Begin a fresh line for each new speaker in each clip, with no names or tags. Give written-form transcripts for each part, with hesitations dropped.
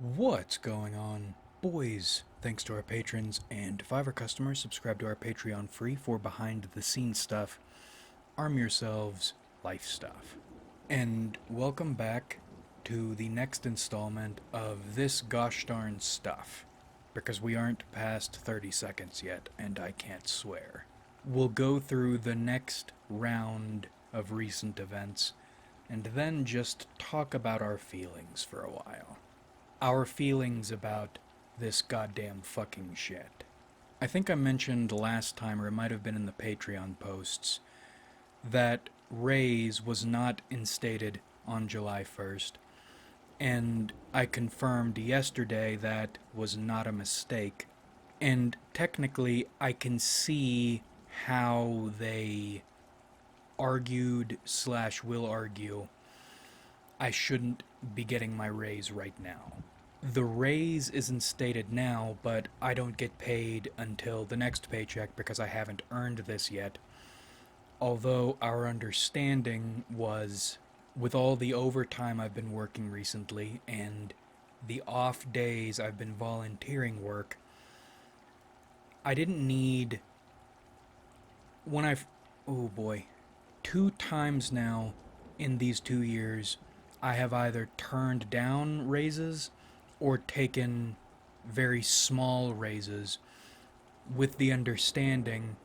What's going on, boys? Thanks to our patrons and Fiverr customers, subscribe to our Patreon free for behind the scenes stuff, arm yourselves, life stuff. And welcome back to the next installment of this gosh darn stuff, because we aren't past 30 seconds yet, and I can't swear. We'll go through the next round of recent events, and then just talk about our feelings for a while. Our feelings about this goddamn fucking shit. I think I mentioned last time, or it might have been in the Patreon posts, that raise was not instated on July 1st, and I confirmed yesterday that was not a mistake. And technically, I can see how they argued slash will argue I shouldn't be getting my raise right now. The raise isn't stated now, but I don't get paid until the next paycheck because I haven't earned this yet. Although our understanding was, with all the overtime I've been working recently and the off days I've been volunteering work, I didn't need. When I've. Oh boy. 2 times now in these 2 years, I have either turned down raises or taken very small raises with the understanding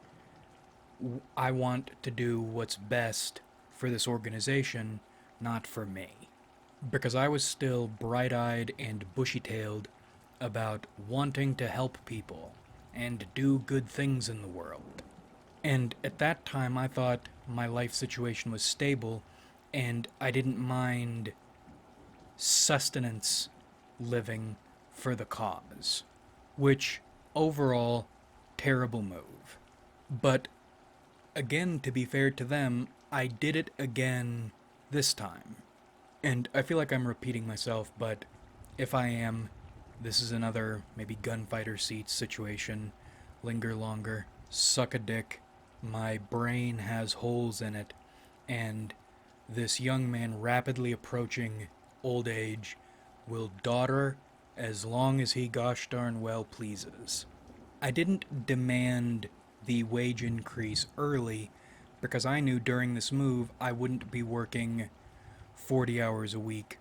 I want to do what's best for this organization, not for me. Because I was still bright eyed and bushy tailed about wanting to help people and do good things in the world. And at that time, I thought my life situation was stable and I didn't mind sustenance living for the cause. Which, overall, terrible move. But, again, to be fair to them, I did it again this time. And I feel like I'm repeating myself, but if I am, this is another maybe gunfighter seats situation. Linger longer, suck a dick. My brain has holes in it, and this young man rapidly approaching old age will daughter as long as he gosh darn well pleases. I didn't demand the wage increase early because I knew during this move I wouldn't be working 40 hours a week,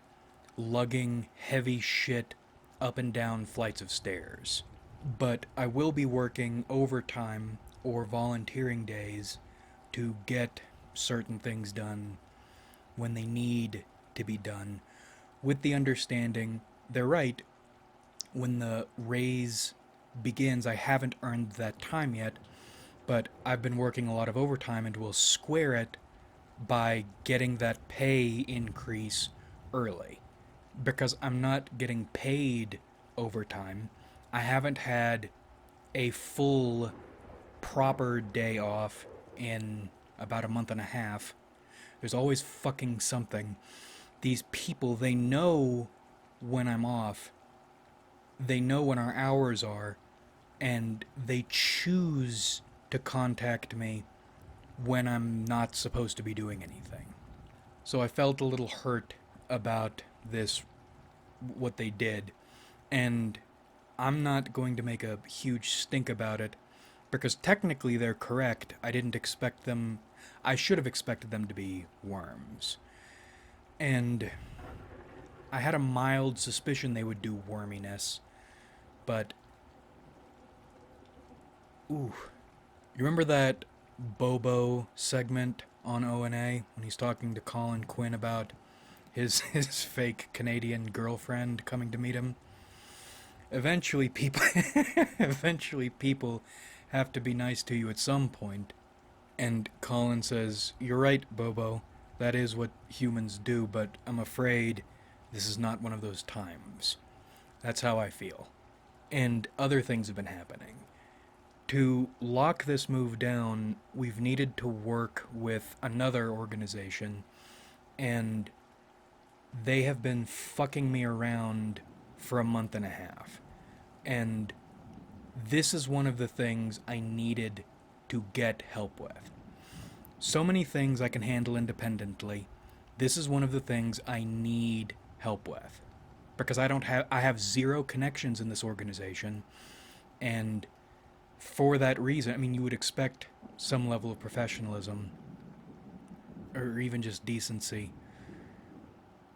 lugging heavy shit up and down flights of stairs. But I will be working overtime or volunteering days to get certain things done when they need to be done, with the understanding they're right. When the raise begins, I haven't earned that time yet, but I've been working a lot of overtime and will square it by getting that pay increase early. Because I'm not getting paid overtime, I haven't had a full, proper day off in about a month and a half. There's always fucking something. These people, they know when I'm off, they know when our hours are, and they choose to contact me when I'm not supposed to be doing anything. So I felt a little hurt about this, what they did, and I'm not going to make a huge stink about it because technically they're correct. I didn't expect them. I should have expected them to be worms. And I had a mild suspicion they would do worminess, but ooh, you remember that Bobo segment on ONA when he's talking to Colin Quinn about his fake Canadian girlfriend coming to meet him? Eventually people eventually people have to be nice to you at some point. And Colin says, "You're right, Bobo. That is what humans do, but I'm afraid this is not one of those times." That's how I feel. And other things have been happening. To lock this move down, we've needed to work with another organization, and they have been fucking me around for a month and a half. And this is one of the things I needed to get help with. So many things I can handle independently. This is one of the things I need help with. because I have zero connections in this organization, and for that reason, I mean, you would expect some level of professionalism or even just decency.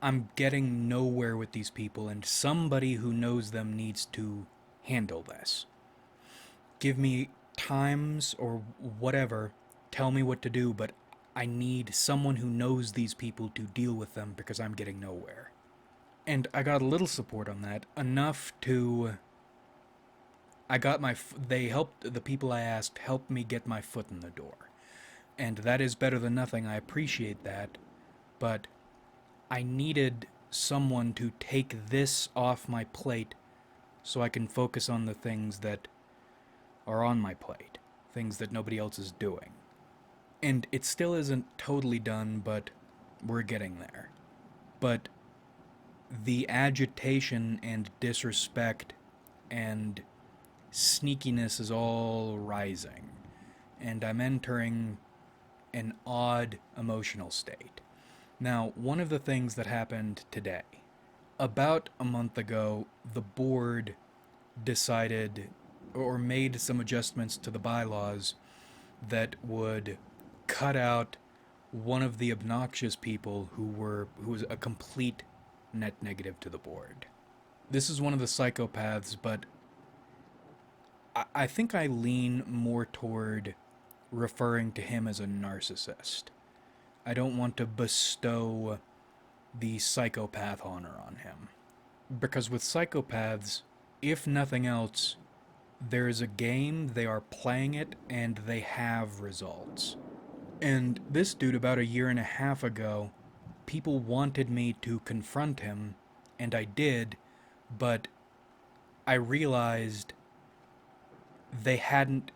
I'm getting nowhere with these people, and somebody who knows them needs to handle this. Give me times or whatever, tell me what to do, but I need someone who knows these people to deal with them because I'm getting nowhere. And I got a little support on that, enough to. I got my. They helped, the people I asked helped me get my foot in the door. And that is better than nothing, I appreciate that. But I needed someone to take this off my plate so I can focus on the things that are on my plate, things that nobody else is doing. And it still isn't totally done, but we're getting there. But the agitation and disrespect and sneakiness is all rising, and I'm entering an odd emotional state. Now, one of the things that happened today, about a month ago, the board decided or made some adjustments to the bylaws that would cut out one of the obnoxious people who was a complete net negative to the board. This is one of the psychopaths, but I think I lean more toward referring to him as a narcissist. I don't want to bestow the psychopath honor on him. Because with psychopaths, if nothing else, there is a game, they are playing it, and they have results. And this dude, about a year and a half ago, people wanted me to confront him, and I did, but I realized they hadn't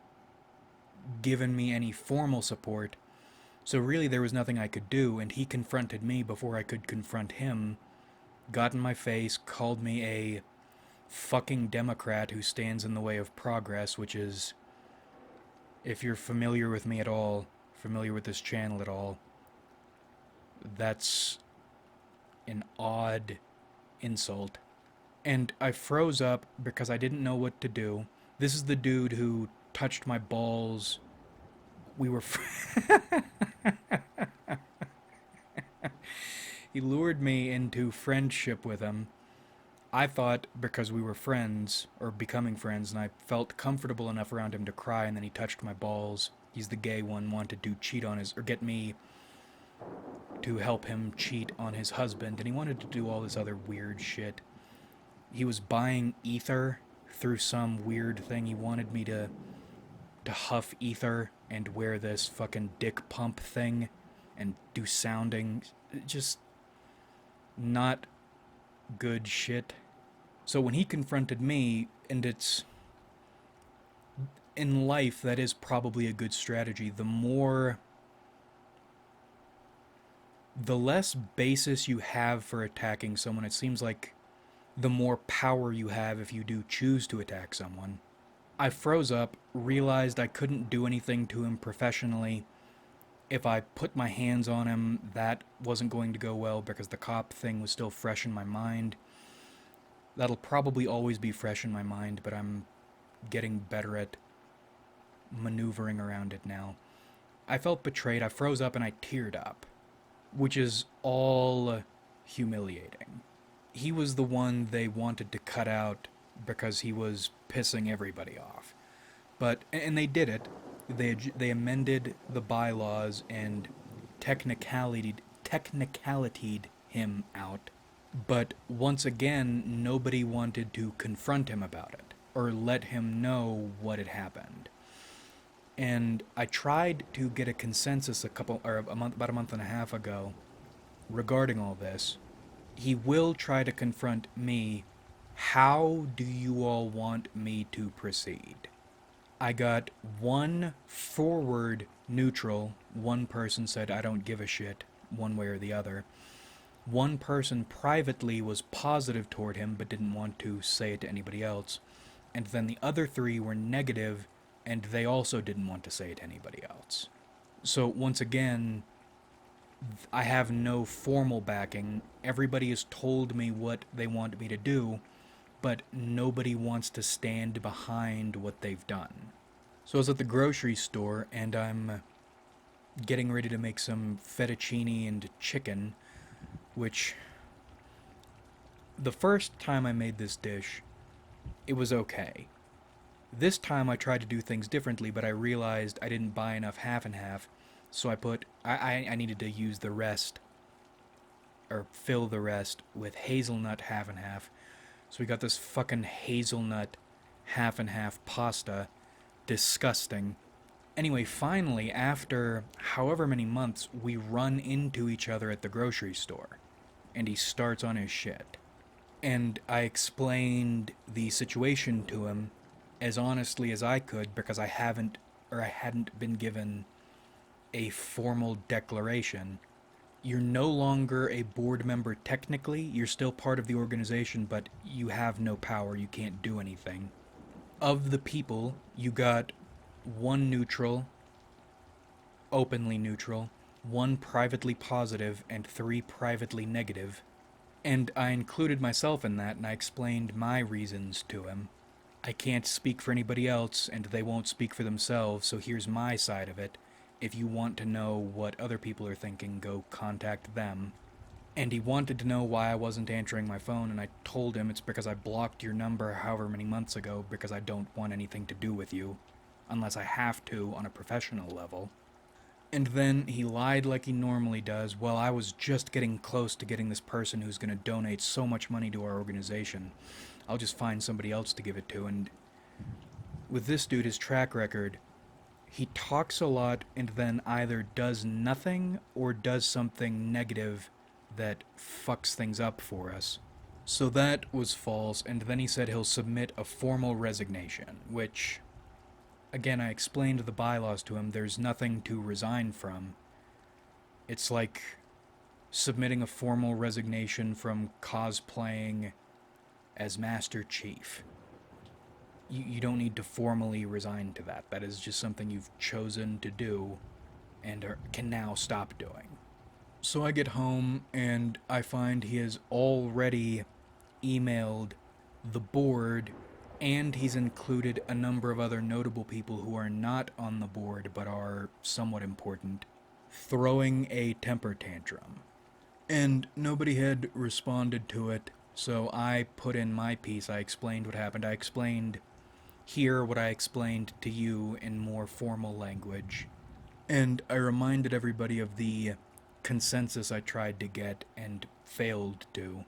given me any formal support, so really there was nothing I could do, and he confronted me before I could confront him, got in my face, called me a fucking Democrat who stands in the way of progress, which is, if you're familiar with me at all, familiar with this channel at all, that's an odd insult. And I froze up because I didn't know what to do. This is the dude who touched my balls. We were. He lured me into friendship with him. I thought because we were friends, or becoming friends, and I felt comfortable enough around him to cry, and then he touched my balls. He's the gay one, wanted to cheat on his, or get me to help him cheat on his husband, and he wanted to do all this other weird shit. He was buying ether through some weird thing. He wanted me to huff ether and wear this fucking dick pump thing and do sounding. Just not good shit. So when he confronted me, and it's in life, that is probably a good strategy. The less basis you have for attacking someone, it seems like the more power you have if you do choose to attack someone. I froze up, realized I couldn't do anything to him professionally. If I put my hands on him, that wasn't going to go well because the cop thing was still fresh in my mind. That'll probably always be fresh in my mind, but I'm getting better at maneuvering around it now. I felt betrayed, I froze up, and I teared up, which is all humiliating. He was the one they wanted to cut out because he was pissing everybody off. And they did it. They amended the bylaws and technicalitied him out. But once again, nobody wanted to confront him about it or let him know what had happened. And I tried to get a consensus about a month and a half ago regarding all this. He will try to confront me. How do you all want me to proceed? I got one forward neutral. One person said, I don't give a shit, one way or the other. One person privately was positive toward him but didn't want to say it to anybody else. And then the other three were negative, and they also didn't want to say it to anybody else. So once again, I have no formal backing. Everybody has told me what they want me to do, but nobody wants to stand behind what they've done. So I was at the grocery store and I'm getting ready to make some fettuccine and chicken, which the first time I made this dish, it was okay. This time I tried to do things differently, but I realized I didn't buy enough half and half, so I needed to use the rest, or fill the rest with hazelnut half and half. So we got this fucking hazelnut half and half pasta. Disgusting. Anyway, finally, after however many months, we run into each other at the grocery store. And he starts on his shit. And I explained the situation to him as honestly as I could because I hadn't been given a formal declaration. You're no longer a board member technically, you're still part of the organization, but you have no power, you can't do anything. Of the people, you got one neutral, openly neutral, one privately positive, and three privately negative. And I included myself in that, and I explained my reasons to him. I can't speak for anybody else, and they won't speak for themselves, so here's my side of it. If you want to know what other people are thinking, go contact them. And he wanted to know why I wasn't answering my phone, and I told him it's because I blocked your number however many months ago because I don't want anything to do with you, unless I have to on a professional level. And then he lied like he normally does. Well, I was just getting close to getting this person who's going to donate so much money to our organization. I'll just find somebody else to give it to. And with this dude, his track record, he talks a lot and then either does nothing or does something negative that fucks things up for us. So that was false, and then he said he'll submit a formal resignation, which, again, I explained the bylaws to him. There's nothing to resign from. It's like submitting a formal resignation from cosplaying as Master Chief. You don't need to formally resign to that. That is just something you've chosen to do and can now stop doing. So I get home and I find he has already emailed the board and he's included a number of other notable people who are not on the board but are somewhat important, throwing a temper tantrum. And nobody had responded to it, so I put in my piece. I explained what happened. I explained here what I explained to you in more formal language. And I reminded everybody of the consensus I tried to get and failed to.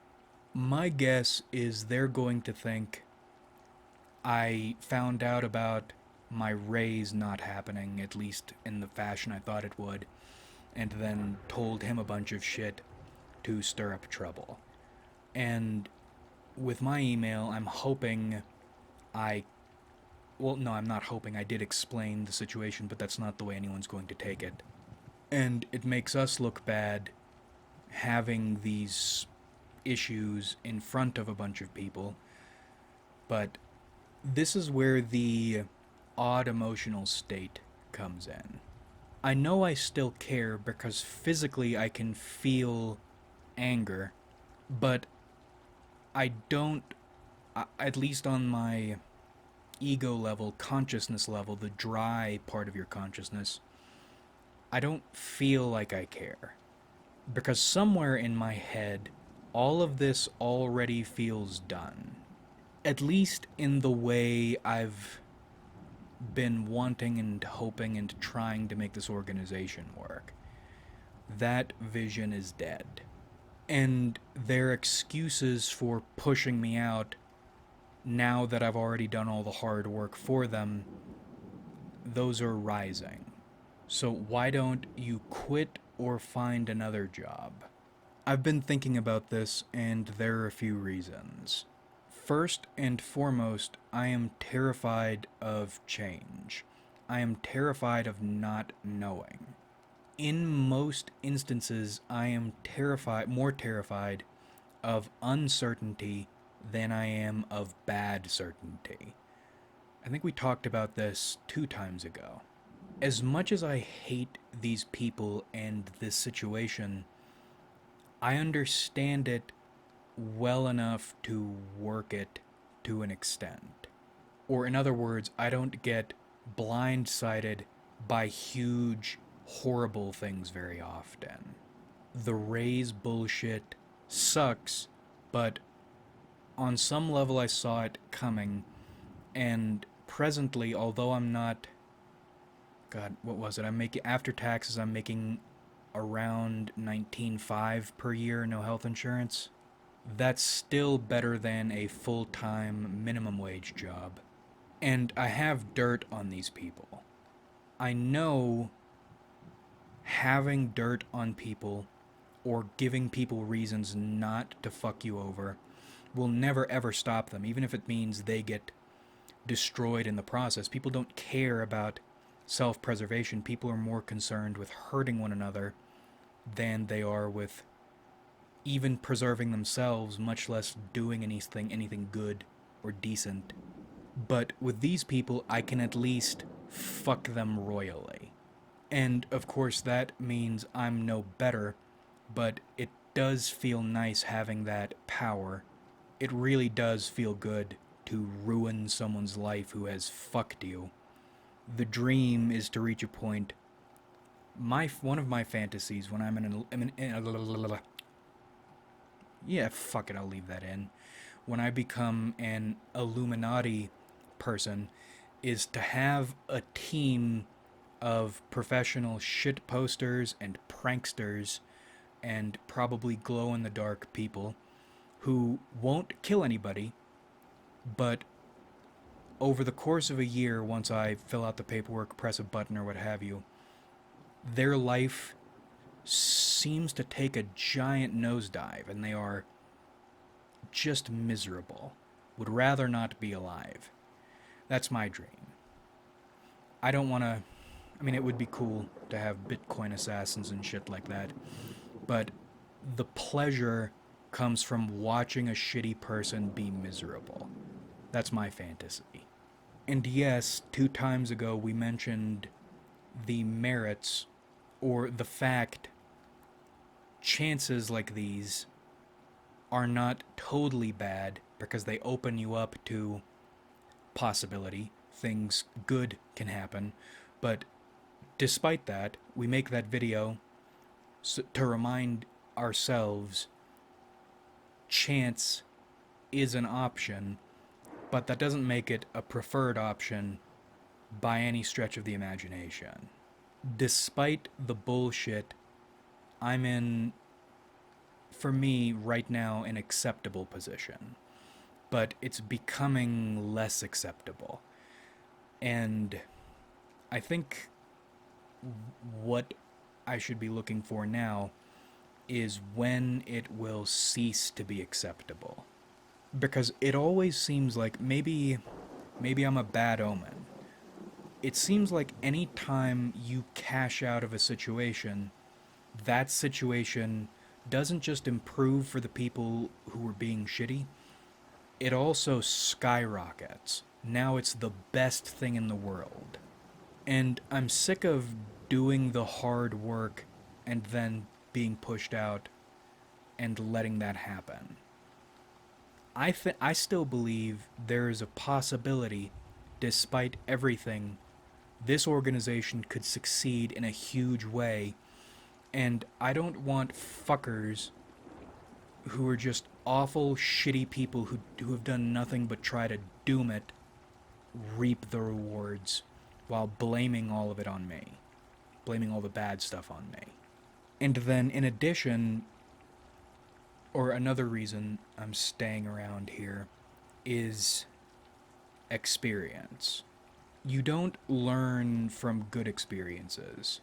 My guess is they're going to think I found out about my raise not happening, at least in the fashion I thought it would, and then told him a bunch of shit to stir up trouble. And with my email, I'm hoping I. Well, no, I'm not hoping. I did explain the situation, but that's not the way anyone's going to take it. And it makes us look bad having these issues in front of a bunch of people. But this is where the odd emotional state comes in. I know I still care because physically I can feel anger, but I don't, at least on my ego level, consciousness level, the dry part of your consciousness, I don't feel like I care. Because somewhere in my head, all of this already feels done. At least in the way I've been wanting and hoping and trying to make this organization work. That vision is dead. And their excuses for pushing me out, now that I've already done all the hard work for them, those are rising. So why don't you quit or find another job? I've been thinking about this, and there are a few reasons. First and foremost, I am terrified of change. I am terrified of not knowing. In most instances, I am more terrified of uncertainty than I am of bad certainty. I think we talked about this 2 times ago. as much as I hate these people and this situation, I understand it well enough to work it to an extent. Or, in other words, I don't get blindsided by huge, horrible things very often. The Rays bullshit sucks, but on some level I saw it coming, and presently, although I'm not. God, what was it? I'm making. After taxes, I'm making around 19.5 per year, no health insurance. That's still better than a full-time minimum wage job. And I have dirt on these people. I know having dirt on people or giving people reasons not to fuck you over will never ever stop them, even if it means they get destroyed in the process. People don't care about self-preservation. People are more concerned with hurting one another than they are with even preserving themselves, much less doing anything good or decent. But with these people, I can at least fuck them royally. And of course, that means I'm no better, but it does feel nice having that power. It really does feel good to ruin someone's life who has fucked you. The dream is to reach a point. One of my fantasies when I'm yeah, fuck it, I'll leave that in. When I become an Illuminati person, is to have a team of professional shit posters and pranksters and probably glow in the dark people who won't kill anybody, but over the course of a year, once I fill out the paperwork, press a button, or what have you, their life seems to take a giant nosedive and they are just miserable. Would rather not be alive. That's my dream. I don't want to. I mean, it would be cool to have Bitcoin assassins and shit like that, but the pleasure comes from watching a shitty person be miserable. That's my fantasy. And yes, 2 times ago we mentioned the merits or the fact chances like these are not totally bad because they open you up to possibility. Things good can happen. But despite that, we make that video to remind ourselves chance is an option, but that doesn't make it a preferred option by any stretch of the imagination. Despite the bullshit, I'm in, for me, right now, an acceptable position. But it's becoming less acceptable. And I think what I should be looking for now is when it will cease to be acceptable. Because it always seems like maybe I'm a bad omen. It seems like any time you cash out of a situation, that situation doesn't just improve for the people who were being shitty, it also skyrockets. Now it's the best thing in the world. And I'm sick of doing the hard work and then being pushed out and letting that happen. I still believe there is a possibility, despite everything, this organization could succeed in a huge way, and I don't want fuckers who are just awful, shitty people who have done nothing but try to doom it reap the rewards while blaming all of it on me. Blaming all the bad stuff on me. And then, in addition, or another reason I'm staying around here, is experience. You don't learn from good experiences.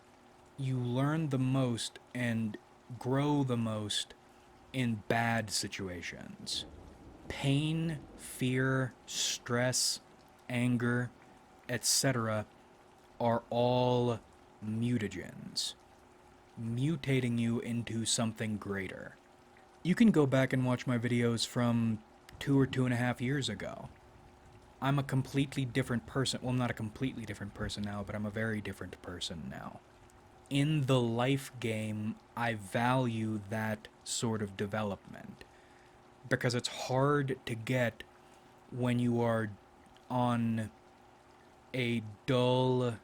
You learn the most and grow the most in bad situations. Pain, fear, stress, anger, etc. are all mutagens, mutating you into something greater. You can go back and watch my videos from 2 or 2.5 years ago. I'm a completely different person. Well, not a completely different person now, but I'm a very different person now. In the life game, I value that sort of development because it's hard to get when you are on a dull,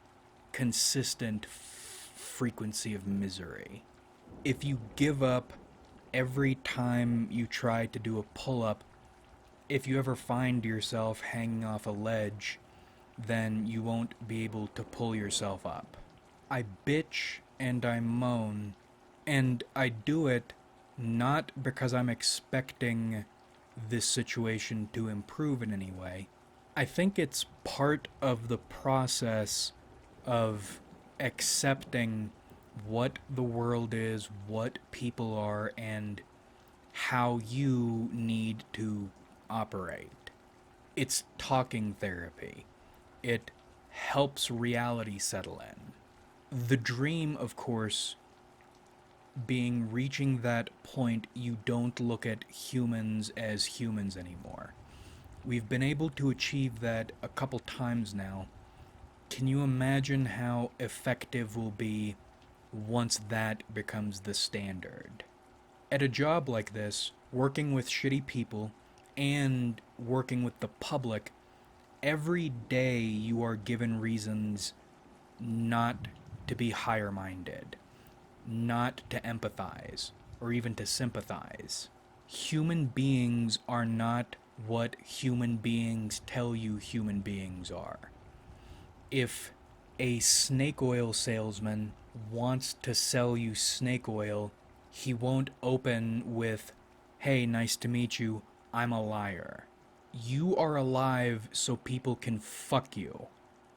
consistent frequency of misery. If you give up every time you try to do a pull up, if you ever find yourself hanging off a ledge, then you won't be able to pull yourself up. I bitch and I moan, and I do it not because I'm expecting this situation to improve in any way. I think it's part of the process of accepting what the world is, what people are, and how you need to operate. It's talking therapy. It helps reality settle in. The dream, of course, being reaching that point, you don't look at humans as humans anymore. We've been able to achieve that a couple times now. Can you imagine how effective we'll be once that becomes the standard? At a job like this, working with shitty people and working with the public, every day you are given reasons not to be higher minded, not to empathize, or even to sympathize. Human beings are not what human beings tell you human beings are. If a snake oil salesman wants to sell you snake oil, he won't open with, "Hey, nice to meet you, I'm a liar." You are alive so people can fuck you,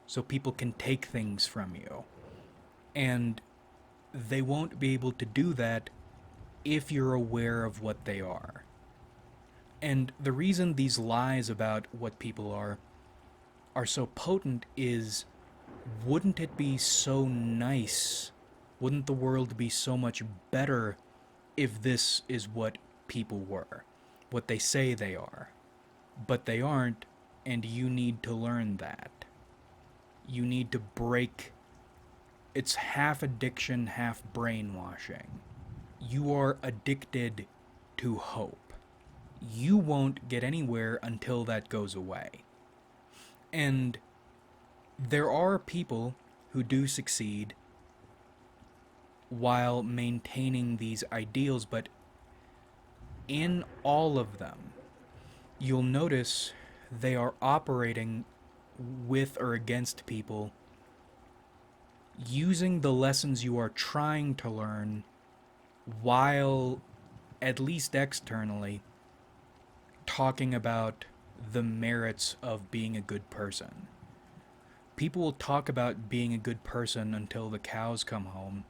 so people can take things from you. And they won't be able to do that if you're aware of what they are. And the reason these lies about what people are so potent is, wouldn't it be so nice? Wouldn't the world be so much better if this is what people were? What they say they are. But they aren't, and you need to learn that. You need to break. It's half addiction, half brainwashing. You are addicted to hope. You won't get anywhere until that goes away. And there are people who do succeed while maintaining these ideals, but in all of them, you'll notice they are operating with or against people using the lessons you are trying to learn while, at least externally, talking about the merits of being a good person. People will talk about being a good person until the cows come home,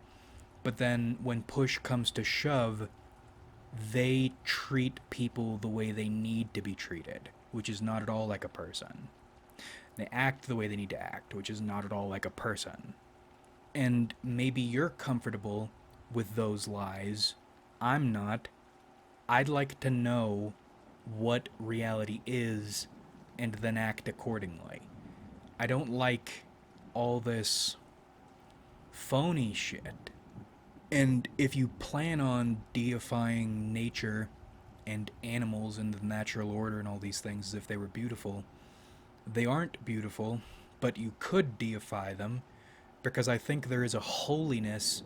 but then when push comes to shove, they treat people the way they need to be treated, which is not at all like a person. They act the way they need to act, which is not at all like a person. And maybe you're comfortable with those lies. I'm not. I'd like to know what reality is and then act accordingly. I don't like all this phony shit. And if you plan on deifying nature and animals and the natural order and all these things as if they were beautiful, they aren't beautiful, but you could deify them because I think there is a holiness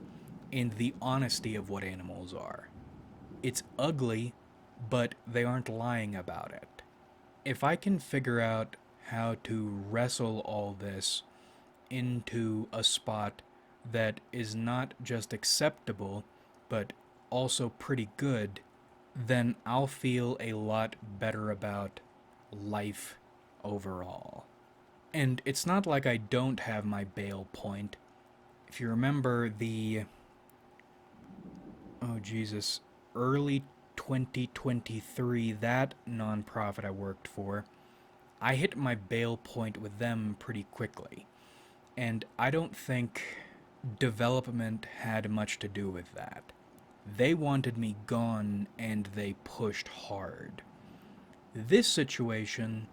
in the honesty of what animals are. It's ugly, but they aren't lying about it. If I can figure out how to wrestle all this into a spot that is not just acceptable, but also pretty good, then I'll feel a lot better about life overall. And it's not like I don't have my bail point. If you remember early 2023, that nonprofit I worked for, I hit my bail point with them pretty quickly. And I don't think development had much to do with that. They wanted me gone and they pushed hard. This situation,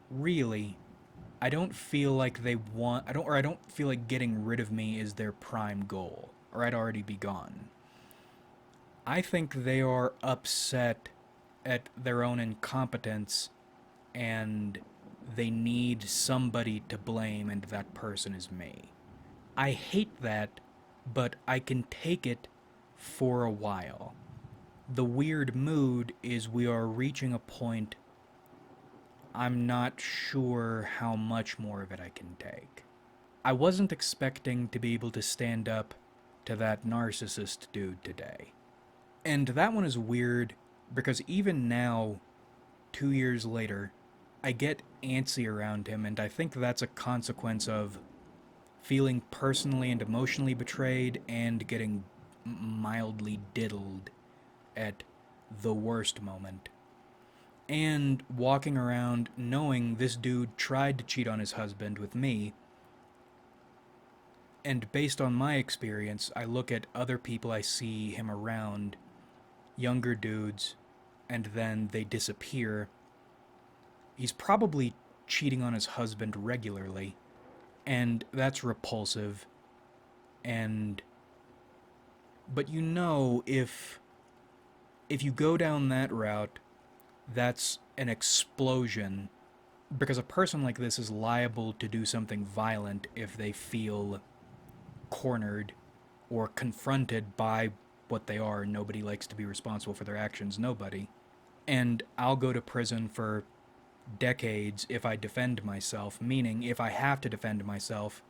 really, I don't feel like they want, I don't feel like getting rid of me is their prime goal, or I'd already be gone. I think they are upset at their own incompetence and they need somebody to blame, and that person is me. I hate that, but I can take it for a while. The weird mood is we are reaching a point I'm not sure how much more of it I can take. I wasn't expecting to be able to stand up to that narcissist dude today. And that one is weird because even now, 2 years later, I get antsy around him, and I think that's a consequence of feeling personally and emotionally betrayed and getting mildly diddled at the worst moment. And walking around knowing this dude tried to cheat on his husband with me, and based on my experience, I look at other people I see him around, younger dudes, and then they disappear. He's probably cheating on his husband regularly, and that's repulsive. And but if you go down that route, that's an explosion because a person like this is liable to do something violent if they feel cornered or confronted by what they are. Nobody likes to be responsible for their actions, nobody. And I'll go to prison for decades if I defend myself, meaning if I have to defend myself,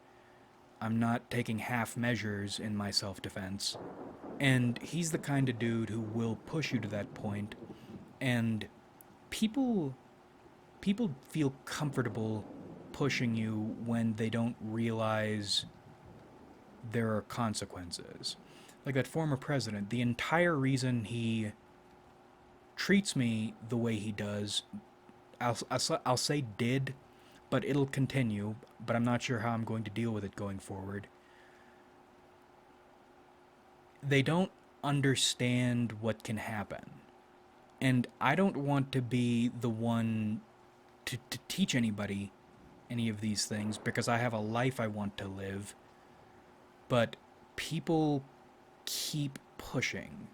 I'm not taking half measures in my self defense. And he's the kind of dude who will push you to that point, and people people feel comfortable pushing you when they don't realize there are consequences. Like that former president, the entire reason he treats me the way he does, I'll say did, but it'll continue, but I'm not sure how I'm going to deal with it going forward. They don't understand what can happen. And I don't want to be the one to teach anybody any of these things because I have a life I want to live. But people keep pushing.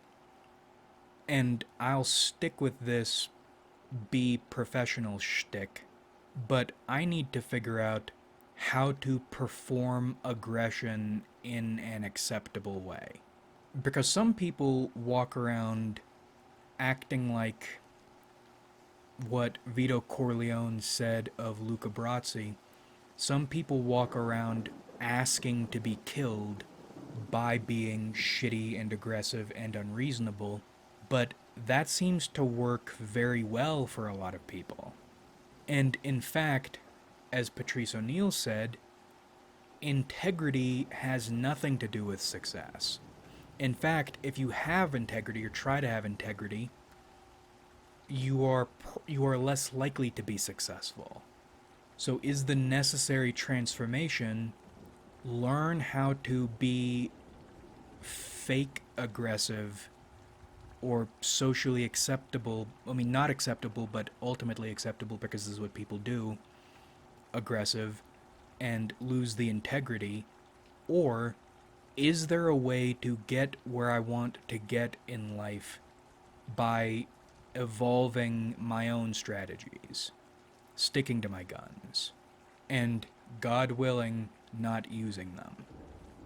And I'll stick with this be professional shtick, but I need to figure out how to perform aggression in an acceptable way. Because some people walk around acting like what Vito Corleone said of Luca Brasi. Some people walk around asking to be killed by being shitty and aggressive and unreasonable, but that seems to work very well for a lot of people. And in fact, as Patrice O'Neill said, integrity has nothing to do with success. In fact, if you have integrity or try to have integrity, you are less likely to be successful. So is the necessary transformation learn how to be fake aggressive or socially acceptable, I mean not acceptable but ultimately acceptable because this is what people do, aggressive, and lose the integrity? Or is there a way to get where I want to get in life by evolving my own strategies, sticking to my guns, and, God willing, not using them?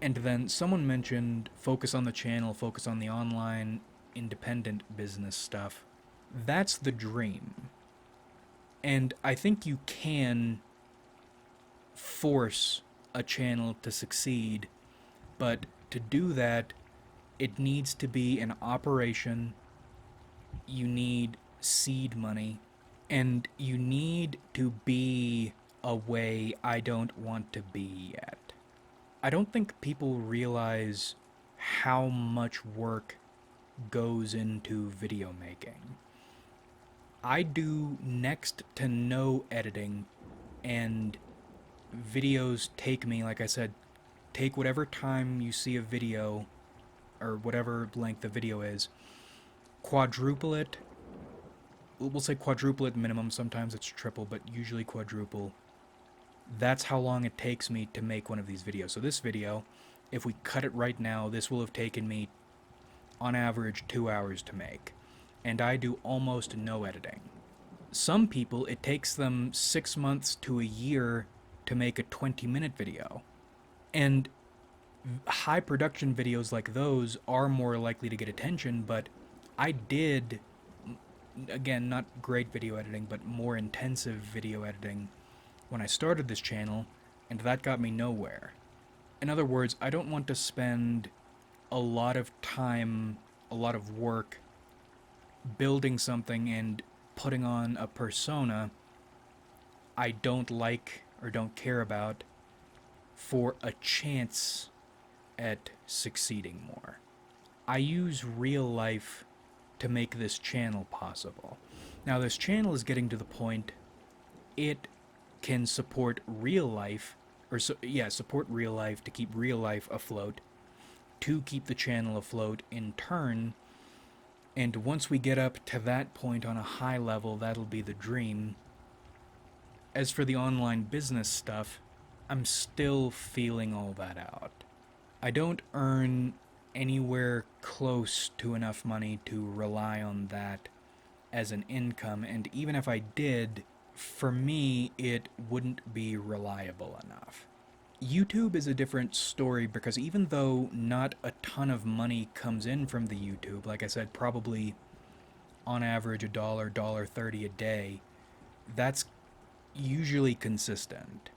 And then someone mentioned focus on the channel, focus on the online, independent business stuff. That's the dream. And I think you can force a channel to succeed, but to do that, it needs to be an operation. You need seed money, and you need to be a way I don't want to be yet. I don't think people realize how much work goes into video making. I do next to no editing, and videos take me, like I said, take whatever time you see a video, or whatever length the video is, quadruple it, we'll say quadruple at minimum, sometimes it's triple, but usually quadruple. That's how long it takes me to make one of these videos. So this video, if we cut it right now, this will have taken me, on average, 2 hours to make. And I do almost no editing. Some people, it takes them 6 months to a year to make a 20-minute video. And high production videos like those are more likely to get attention, but I did, again, not great video editing, but more intensive video editing when I started this channel, and that got me nowhere. In other words, I don't want to spend a lot of time, a lot of work building something and putting on a persona I don't like or don't care about for a chance at succeeding more. I use real life to make this channel possible. Now, this channel is getting to the point it can support real life, support real life to keep real life afloat, to keep the channel afloat in turn. And once we get up to that point on a high level, that'll be the dream. As for the online business stuff, I'm still feeling all that out. I don't earn anywhere close to enough money to rely on that as an income, and even if I did, for me, it wouldn't be reliable enough. YouTube is a different story because even though not a ton of money comes in from the YouTube, like I said, probably on average $1, $1.30 a day, that's usually consistent.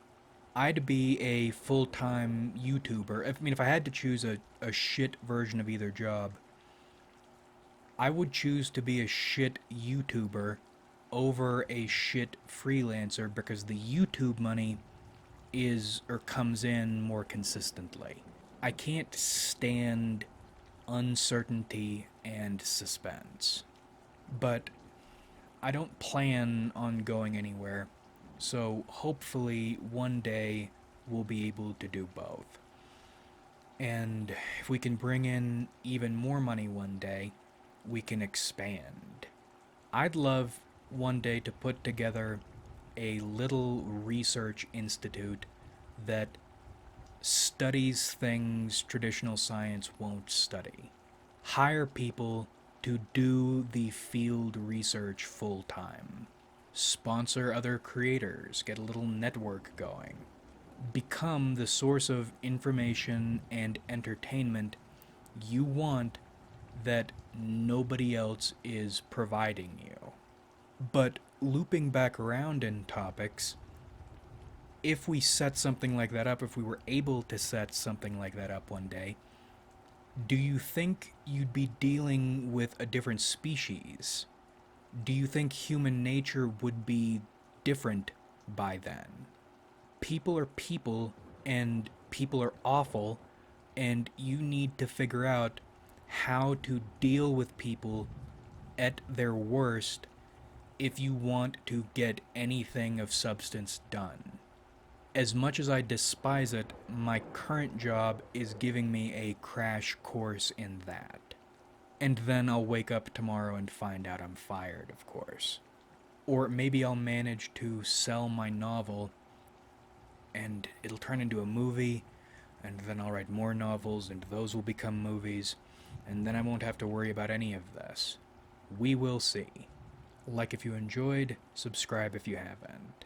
I'd be a full-time YouTuber. If I had to choose a shit version of either job, I would choose to be a shit YouTuber over a shit freelancer because the YouTube money comes in more consistently. I can't stand uncertainty and suspense. But I don't plan on going anywhere, so hopefully one day we'll be able to do both. And if we can bring in even more money one day, we can expand. I'd love one day to put together a little research institute that studies things traditional science won't study. Hire people to do the field research full time. Sponsor other creators, get a little network going. Become the source of information and entertainment you want that nobody else is providing you. But looping back around in topics, if we set something like that up, if we were able to set something like that up one day, do you think you'd be dealing with a different species? Do you think human nature would be different by then? People are people, and people are awful, and you need to figure out how to deal with people at their worst if you want to get anything of substance done. As much as I despise it, my current job is giving me a crash course in that. And then I'll wake up tomorrow and find out I'm fired, of course. Or maybe I'll manage to sell my novel and it'll turn into a movie, and then I'll write more novels and those will become movies, and then I won't have to worry about any of this. We will see. Like if you enjoyed, subscribe if you haven't.